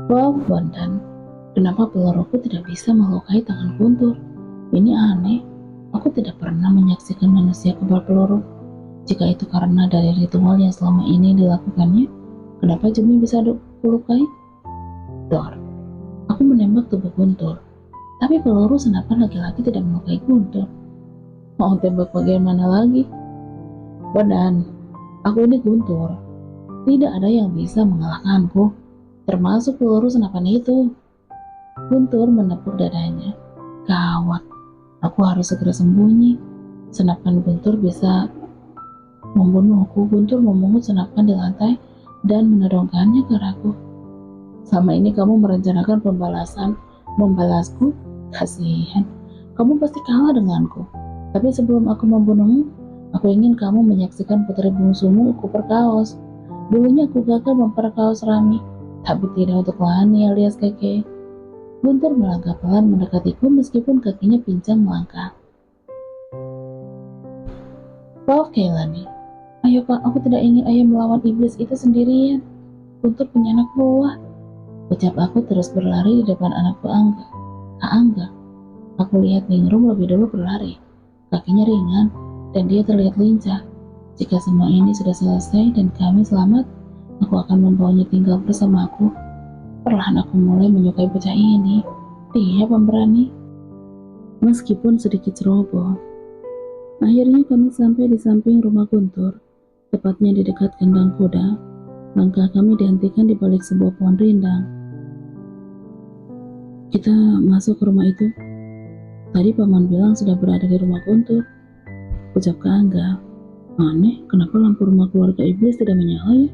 Wow, Bondan, kenapa peluruku tidak bisa melukai tangan Guntur? Ini aneh, aku tidak pernah menyaksikan manusia kebal peluru. Jika itu karena dari ritual yang selama ini dilakukannya, kenapa Jumi bisa kulukai? Dor, aku menembak tubuh Guntur, tapi peluru senapan laki-laki tidak melukai Guntur. Mau tembak bagaimana lagi? Bondan, aku ini Guntur. Tidak ada yang bisa mengalahkanku, termasuk peluru senapan itu. Guntur menepuk dadanya. Gawat, aku harus segera sembunyi. Senapan Guntur bisa membunuhku. Guntur memungut senapan di lantai dan menodongkannya ke arahku. Selama ini kamu merencanakan membalasku? Kasihan, kamu pasti kalah denganku. Tapi sebelum aku membunuhmu, aku ingin kamu menyaksikan putri bungsumu aku perkaos. Dulunya aku gagal memperkaos Rami, tapi tidak untuk Lani alias Keke. Guntur melangkah pelan mendekatiku meskipun kakinya pincang melangkah. Maaf Kailani, ayo Pak, aku tidak ingin ayah melawan iblis itu sendirian. Guntur punya anak buah. Ucap aku terus berlari di depan anakku Angga. Kak Angga, aku lihat Ningrum lebih dulu berlari. Kakinya ringan dan dia terlihat lincah. Jika semua ini sudah selesai dan kami selamat, aku akan membawanya tinggal bersamaku. Perlahan aku mulai menyukai bocah ini. Dia pemberani, meskipun sedikit ceroboh. Akhirnya kami sampai di samping rumah Guntur, tepatnya di dekat kandang kuda. Langkah kami dihentikan di balik sebuah pohon rindang. Kita masuk ke rumah itu. Tadi Paman bilang sudah berada di rumah Guntur. Ucap ke Angga. Aneh, kenapa lampu rumah keluarga iblis tidak menyala ya?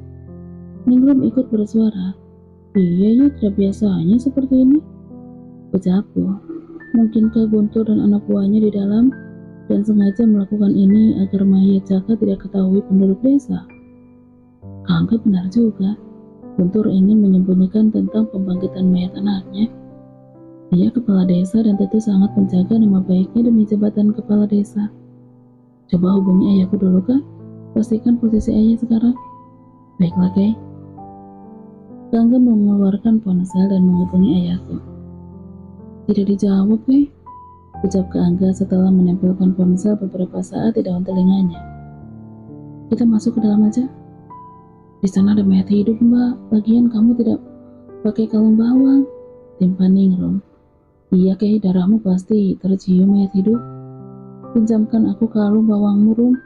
Ningrum ikut bersuara. Iya ya, tidak biasanya seperti ini. Ucapku. Mungkinkah Guntur dan anak buahnya di dalam dan sengaja melakukan ini agar mayat Jaka tidak ketahui penduduk desa? Angga benar juga. Guntur ingin menyembunyikan tentang pembangkitan mayat anaknya. Dia kepala desa dan tentu sangat menjaga nama baiknya demi jabatan kepala desa. Coba hubungi ayahku dulu kan? Pastikan posisi ayah sekarang. Baiklah, Kay. Angga mengeluarkan ponsel dan menghubungi ayahku. Tidak dijawab, Kay. Ucap ke Angga setelah menempelkan ponsel beberapa saat di daun telinganya. Kita masuk ke dalam aja. Di sana ada mayat hidup, Mbak. Lagian kamu tidak pakai kalung bawang. Timpan Ningrum. Iya, Kay, darahmu pasti tercium mayat hidup. Pinjamkan aku kalung bawangmu, Rum.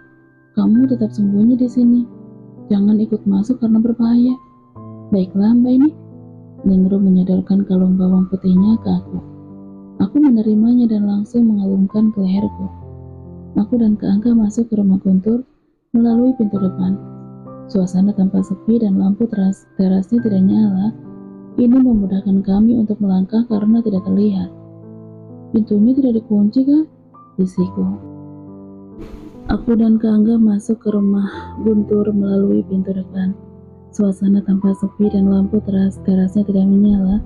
Kamu tetap sembunyi di sini. Jangan ikut masuk karena berbahaya. Baiklah, Mbak ini. Ningrum menyodorkan kalung bawang putihnya ke aku. Aku menerimanya dan langsung mengalungkan ke leherku. Aku dan Kak Angga masuk ke rumah Guntur melalui pintu depan. Suasana tampak sepi dan lampu terasnya tidak nyala. Ini memudahkan kami untuk melangkah karena tidak terlihat. Pintunya tidak dikunci kan? Bisikku. Aku dan Kak Angga masuk ke rumah Guntur melalui pintu depan. Suasana tampak sepi dan lampu terasnya tidak menyala.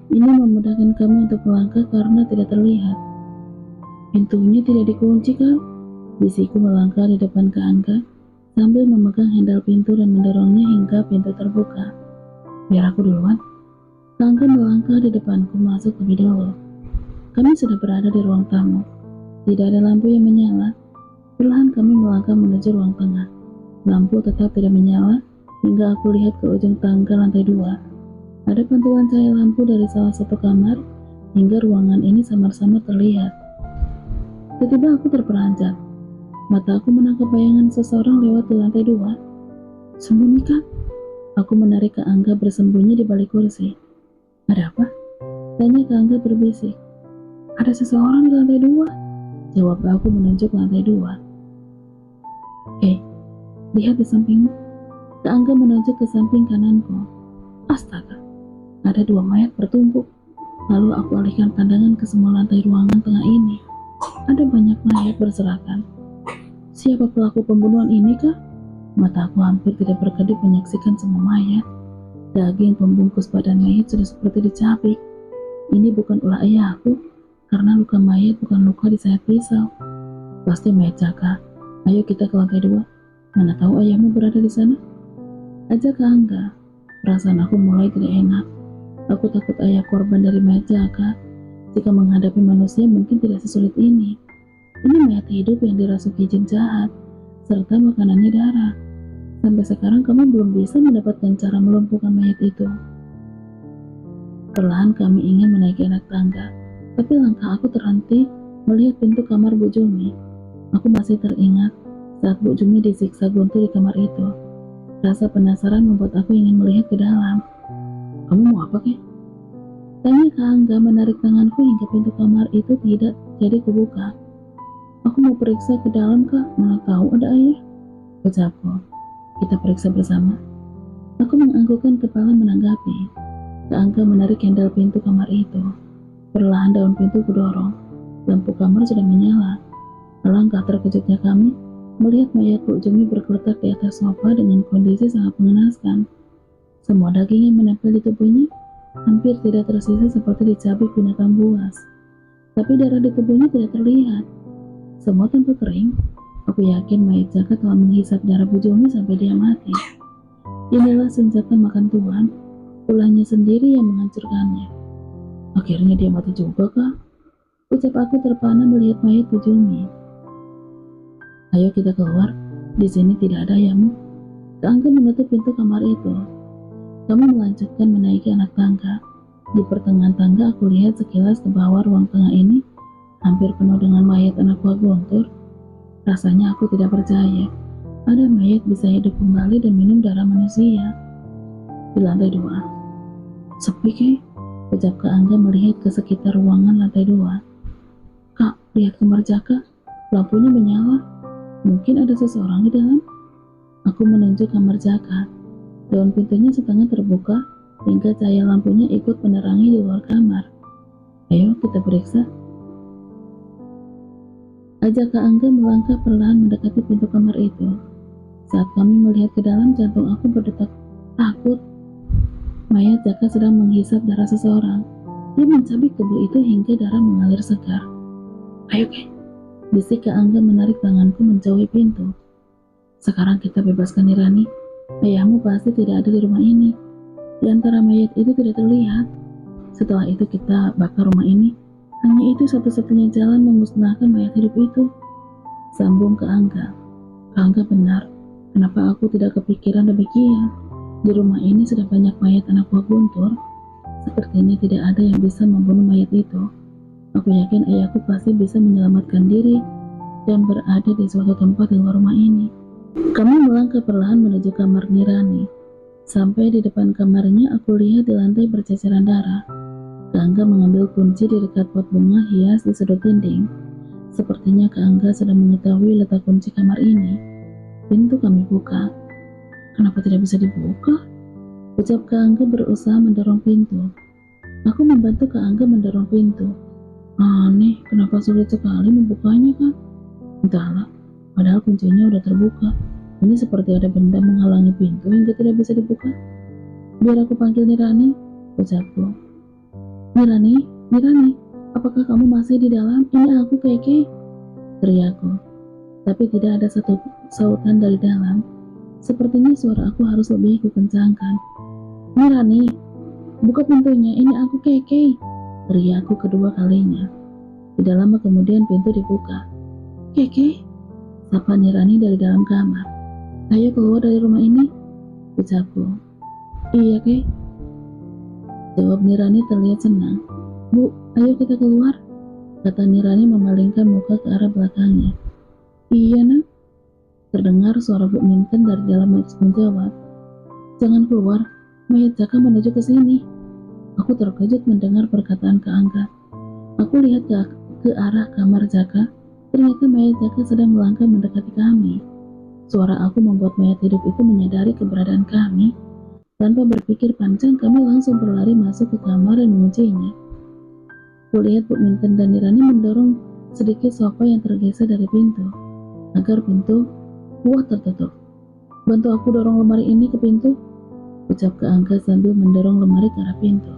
Ini memudahkan kami untuk melangkah karena tidak terlihat. Pintunya tidak dikunci kan? Bisikku melangkah di depan Kak Angga sambil memegang handle pintu dan mendorongnya hingga pintu terbuka. Biar aku duluan. Kak Angga melangkah di depanku masuk lebih dulu. Kami sudah berada di ruang tamu. Tidak ada lampu yang menyala. Perlahan kami melangkah menuju ruang tengah. Lampu tetap tidak menyala hingga aku lihat ke ujung tangga lantai 2. Ada pantulan cahaya lampu dari salah satu kamar hingga ruangan ini samar-samar terlihat. Tiba-tiba aku terperanjat. Mata aku menangkap bayangan seseorang lewat di lantai 2. Sembunyikan. Aku menarik Kak Angga bersembunyi di balik kursi. Ada apa? Tanya Kak Angga berbisik. Ada seseorang di lantai 2. Jawab aku menunjuk lantai 2. Lihat di sampingmu. Kak Angga menunjuk ke samping kananku. Astaga, ada 2 mayat bertumpuk. Lalu aku alihkan pandangan ke semua lantai ruangan tengah ini. Ada banyak mayat berserakan. Siapa pelaku pembunuhan ini kah? Mata aku hampir tidak berkedip menyaksikan semua mayat. Daging pembungkus badan mayat sudah seperti dicabik. Ini bukan ulah ayahku, karena luka mayat bukan luka di sayat pisau. Pasti mayat Jaka. Ayo kita ke lantai 2. Mana tahu ayahmu berada di sana? Ajak Kak Angga. Perasaan aku mulai tidak enak. Aku takut ayah korban dari mayat Jaka. Jika menghadapi manusia mungkin tidak sesulit ini. Ini mayat hidup yang dirasuki jin jahat, serta makanannya darah. Sampai sekarang kamu belum bisa mendapatkan cara melumpuhkan mayat itu. Perlahan kami ingin menaiki anak tangga, tapi langkah aku terhenti melihat pintu kamar Bu Jumi. Aku masih teringat saat Bu Jumi disiksa Guntur di kamar itu. Rasa penasaran membuat aku ingin melihat ke dalam. Kamu mau apa, Kek? Tanya Kak Angga menarik tanganku hingga pintu kamar itu tidak jadi kebuka. Aku mau periksa ke dalam, Kak. Mana tahu ada ayah. Ucapku. Kita periksa bersama. Aku menganggukkan kepala menanggapi. Kak Angga menarik handle pintu kamar itu. Perlahan daun pintu kudorong. Lampu kamar sudah menyala. Alangkah terkejutnya kami melihat mayat Bu Jumi bergeletak di atas sofa dengan kondisi sangat mengenaskan. Semua daging yang menempel di tubuhnya hampir tidak tersisa seperti dicabik binatang buas. Tapi darah di tubuhnya tidak terlihat. Semua tampak kering. Aku yakin mayat Jaka telah menghisap darah Bu Jumi sampai dia mati. Inilah senjata makan Tuhan, ulahnya sendiri yang menghancurkannya. Akhirnya dia mati juga, Kak. Ucap aku terpana melihat mayat Bu Jumi. Ayo kita keluar, di sini tidak ada ayahmu. Kak Angga menutup pintu kamar itu. Kami melanjutkan menaiki anak tangga. Di pertengahan tangga aku lihat sekilas ke bawah ruang tengah ini hampir penuh dengan mayat anak buah Guntur. Rasanya aku tidak percaya ada mayat bisa hidup kembali dan minum darah manusia. Di lantai 2, sepi, Kek. Ucap Kak Angga melihat ke sekitar ruangan lantai 2. Kak, lihat kamar Jaka, lampunya menyala. Mungkin ada seseorang di dalam. Aku menunjuk kamar Jaka. Daun pintunya setengah terbuka hingga cahaya lampunya ikut menerangi di luar kamar. Ayo kita periksa. Ajak Kak Angga melangkah perlahan mendekati pintu kamar itu. Saat kami melihat ke dalam, jantung aku berdetak takut. Mayat Jaka sedang menghisap darah seseorang. Dia mencabik tubuh itu hingga darah mengalir segar. Ayo, Kek. Bisik Kak Angga menarik tanganku menjauhi pintu. Sekarang kita bebaskan Nirani. Ayahmu pasti tidak ada di rumah ini. Di antara mayat itu tidak terlihat. Setelah itu kita bakar rumah ini. Hanya itu satu-satunya jalan memusnahkan mayat hidup itu. Sambung Kak Angga. Kak Angga benar. Kenapa aku tidak kepikiran demikian? Di rumah ini sudah banyak mayat anak buah Guntur. Sepertinya tidak ada yang bisa membunuh mayat itu. Aku yakin ayahku pasti bisa menyelamatkan diri dan berada di suatu tempat di luar rumah ini. Kami melangkah perlahan menuju kamar Nirani. Sampai di depan kamarnya, aku lihat di lantai berceceran darah. Kak Angga mengambil kunci di dekat pot bunga hias di sudut dinding. Sepertinya Kak Angga sudah mengetahui letak kunci kamar ini. Pintu kami buka. Kenapa tidak bisa dibuka? Ucap Kak Angga berusaha mendorong pintu. Aku membantu Kak Angga mendorong pintu. Aneh, kenapa sulit sekali membukanya, Kak? Entahlah, padahal kuncinya udah terbuka. Ini seperti ada benda menghalangi pintu hingga tidak bisa dibuka. Biar aku panggil Nirani, ucapku. Nirani, Nirani, apakah kamu masih di dalam? Ini aku, Keke, teriakku. Tapi tidak ada satu sautan dari dalam. Sepertinya suara aku harus lebih kukencangkan. Nirani, buka pintunya, ini aku, Keke, teriakku kedua kalinya. Tidak lama kemudian pintu dibuka. Keke, sapa Nirani dari dalam kamar. Ayo keluar dari rumah ini, ucapku. Iya, Kek, jawab Nirani terlihat senang. Bu, ayo kita keluar, kata Nirani memalingkan muka ke arah belakangnya. Iya, Nak, terdengar suara Bu Minten dari dalam menjawab. Jangan keluar, mayat Jaka menuju ke sini. Aku terkejut mendengar perkataan Kak Angga. Aku lihat ke arah kamar Jaka. Ternyata mayat Jaka sedang melangkah mendekati kami. Suara aku membuat mayat hidup itu menyadari keberadaan kami. Tanpa berpikir panjang, kami langsung berlari masuk ke kamar dan menguncinya. Kulihat Bu Minten dan Nirani mendorong sedikit sofa yang tergeser dari pintu, agar pintu kuat tertutup. Bantu aku dorong lemari ini ke pintu, ucap Kak Angga sambil mendorong lemari ke arah pintu.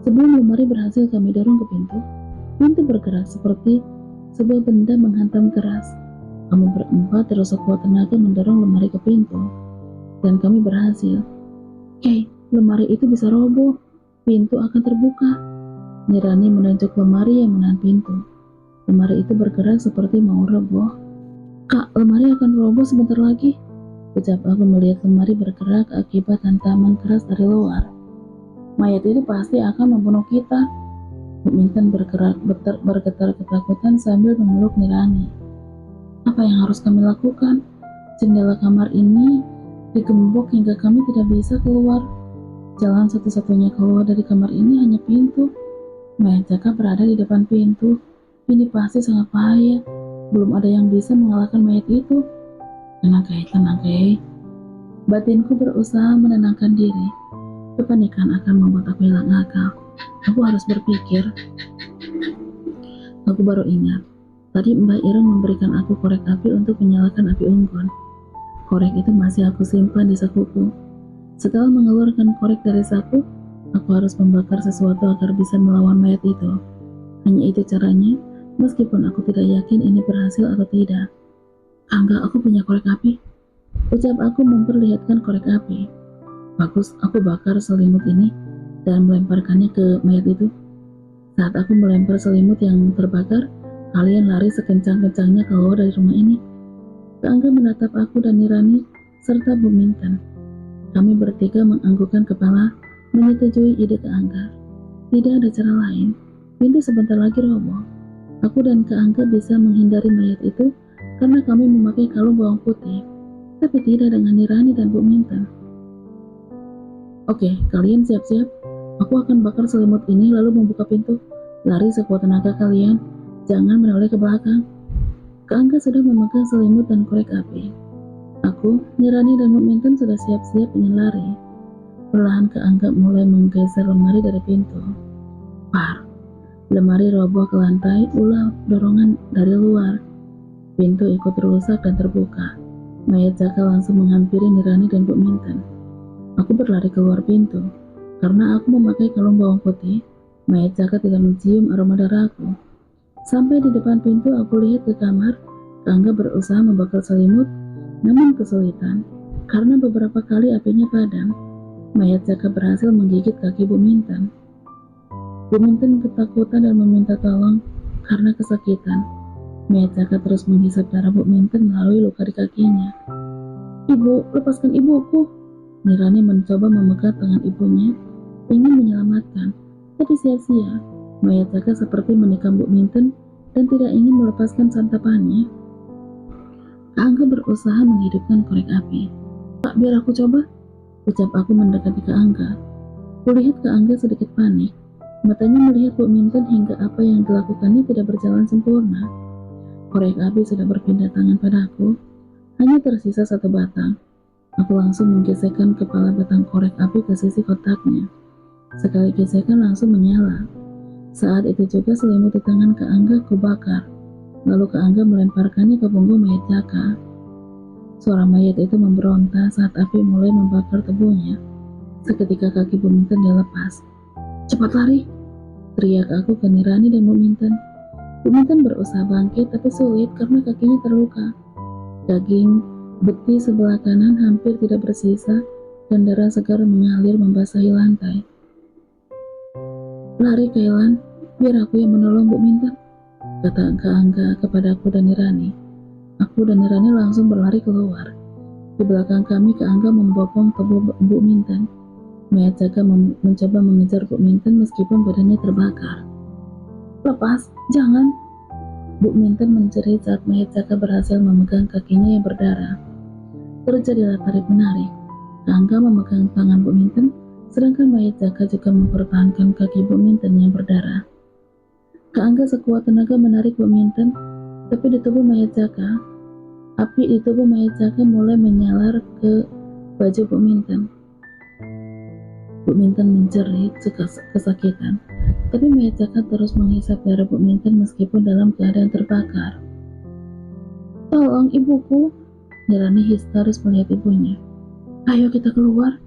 Sebelum lemari berhasil kami dorong ke pintu bergerak seperti sebuah benda menghantam keras. Kami berempat terus sekuat tenaga mendorong lemari ke pintu, dan kami berhasil. Lemari itu bisa roboh, pintu akan terbuka. Nirani menunjuk lemari yang menahan pintu. Lemari itu bergerak seperti mau roboh. Kak, lemari akan roboh sebentar lagi, ucap aku melihat lemari bergerak akibat hantaman keras dari luar. Mayat itu pasti akan membunuh kita. Bu Minten bergetar ketakutan sambil memeluk Nirani. Apa yang harus kami lakukan? Jendela kamar ini digembok hingga kami tidak bisa keluar. Jalan satu-satunya keluar dari kamar ini hanya pintu. Mayat Jaka berada di depan pintu. Ini pasti sangat bahaya. Belum ada yang bisa mengalahkan mayat itu. Tenang, Kay. Batinku berusaha menenangkan diri. Kepanikan akan membuat aku hilang akal. Aku harus berpikir. Aku baru ingat. Tadi Mbak Ireng memberikan aku korek api untuk menyalakan api unggun. Korek itu masih aku simpan di sakuku. Setelah mengeluarkan korek dari saku, aku harus membakar sesuatu agar bisa melawan mayat itu. Hanya itu caranya, meskipun aku tidak yakin ini berhasil atau tidak. Angga, aku punya korek api. Ucap aku memperlihatkan korek api. Bagus, aku bakar selimut ini dan melemparkannya ke mayat itu. Saat aku melempar selimut yang terbakar, kalian lari sekencang-kencangnya keluar dari rumah ini. Angga menatap aku dan Nirani serta Bu Minten. Kami bertiga menganggukkan kepala, menyetujui ide Angga. Tidak ada cara lain. Pintu sebentar lagi roboh. Aku dan Angga bisa menghindari mayat itu karena kami memakai kalung bawang putih, tapi tidak dengan Nirani dan Bu Minten. Oke, kalian siap-siap. Aku akan bakar selimut ini lalu membuka pintu. Lari sekuat tenaga kalian. Jangan menoleh ke belakang. Angga sudah memegang selimut dan korek api. Aku, Nirani, dan Bu Minten sudah siap-siap ingin lari. Perlahan Angga mulai menggeser lemari dari pintu. Par, lemari roboh ke lantai, ulah dorongan dari luar. Pintu ikut rusak dan terbuka. Mayat Jaka langsung menghampiri Nirani dan Bu Minten. Aku berlari keluar pintu. Karena aku memakai kalung bawang putih, mayat Jaka tidak mencium aroma darahku. Sampai di depan pintu, aku lihat ke kamar. Angga berusaha membakar selimut, namun kesulitan. Karena beberapa kali apinya padam, mayat Jaka berhasil menggigit kaki Bu Minten. Bu Minten ketakutan dan meminta tolong karena kesakitan. Mayat Jaka terus menghisap darah Bu Minten melalui luka di kakinya. Ibu, lepaskan ibuku. Nirani mencoba memegang tangan ibunya, ingin menyelamatkan, tapi sia-sia. Mayat Jaka seperti menikam Bu Minten dan tidak ingin melepaskan santapannya. Angga berusaha menghidupkan korek api. Pak, biar aku coba, ucap aku mendekati Angga. Kulihat Angga sedikit panik. Matanya melihat Bu Minten hingga apa yang dilakukannya tidak berjalan sempurna. Korek api sudah berpindah tangan padaku. Hanya tersisa satu batang. Aku langsung menggesekkan kepala batang korek api ke sisi kotaknya. Sekali gesekan langsung menyala. Saat itu juga selimut di tangan Angga kubakar. Lalu Angga melemparkannya ke punggung mayat Jaka. Suara mayat itu memberontak saat api mulai membakar tubuhnya. Seketika kaki Bu Minten dilepas. Cepat lari! Teriak aku ke Nirani dan Bu Minten. Bu Minten berusaha bangkit tapi sulit karena kakinya terluka. Daging beti sebelah kanan hampir tidak bersisa dan darah segar mengalir membasahi lantai. Lari Kailan, biar aku yang menolong Bu Minten, kata Angga kepadaku dan Nirani. Aku dan Nirani langsung berlari keluar. Di belakang kami Angga membopong tubuh Bu Minten. Mayat Jaka mencoba mengejar Bu Minten meskipun badannya terbakar. Lepas, jangan! Bu Minten menjerit saat mayat Jaka berhasil memegang kakinya yang berdarah. Terjadilah tarik menarik. Angga memegang tangan Bu Minten, sedangkan mayat Jaka juga mempertahankan kaki Bu Minten yang berdarah. Angga sekuat tenaga menarik Bu Minten, tapi di tubuh mayat Jaka, api di tubuh mayat Jaka mulai menyalar ke baju Bu Minten. Bu Minten menjerit kesakitan, tapi mayat Jaka terus menghisap darah Bu Minten meskipun dalam keadaan terbakar. Tolong ibuku, Nirani histeris melihat ibunya. Ayo kita keluar.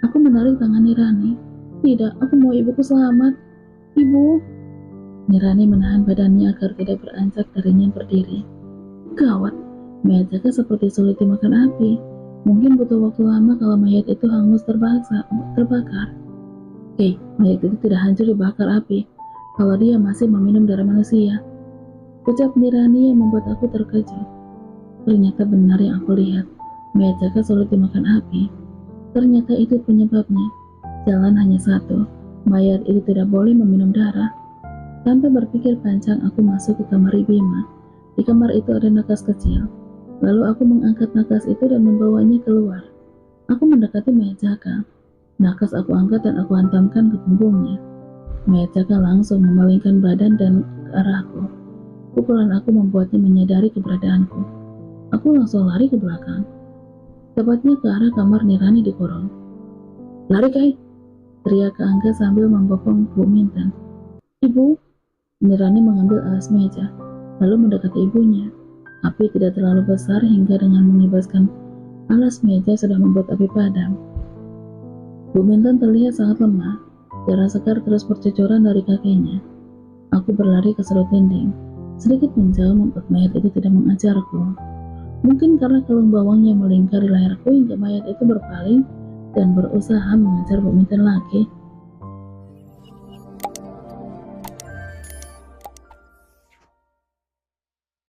Aku menarik tangan Nirani. Tidak, aku mau ibuku selamat. Ibu. Nirani menahan badannya agar tidak beranjak darinya berdiri. Gawat, mayat Jaka seperti sulit dimakan api. Mungkin butuh waktu lama kalau mayat itu hangus terbakar. Hei, mayat itu tidak hancur dibakar api kalau dia masih meminum darah manusia. Ucap Nirani yang membuat aku terkejut. Ternyata benar yang aku lihat. Mayat Jaka sulit dimakan api. Ternyata itu penyebabnya. Jalan hanya satu. Mayat itu tidak boleh meminum darah. Tanpa berpikir panjang, aku masuk ke kamar Bima. Di kamar itu ada nakas kecil. Lalu aku mengangkat nakas itu dan membawanya keluar. Aku mendekati mayat Jaka. Nakas aku angkat dan aku hantamkan ke punggungnya. Mayat Jaka langsung memalingkan badan dan ke arahku. Pukulan aku membuatnya menyadari keberadaanku. Aku langsung lari ke belakang, tepatnya ke arah kamar Nirani dikurung. "Lari, Kai!" teriak Kak Angga sambil membopong Bu Minten. "Ibu!" Nirani mengambil alas meja, lalu mendekati ibunya. Api tidak terlalu besar hingga dengan mengibaskan alas meja sudah membuat api padam. Bu Minten terlihat sangat lemah. Darah segar terus bercucuran dari kakinya. Aku berlari ke sudut dinding. Sedikit menjauh membuat mayat itu tidak mengajarku. Mungkin karena kalung bawang yang melingkari leherku hingga mayat itu berpaling dan berusaha mengejar Bu Minten lagi.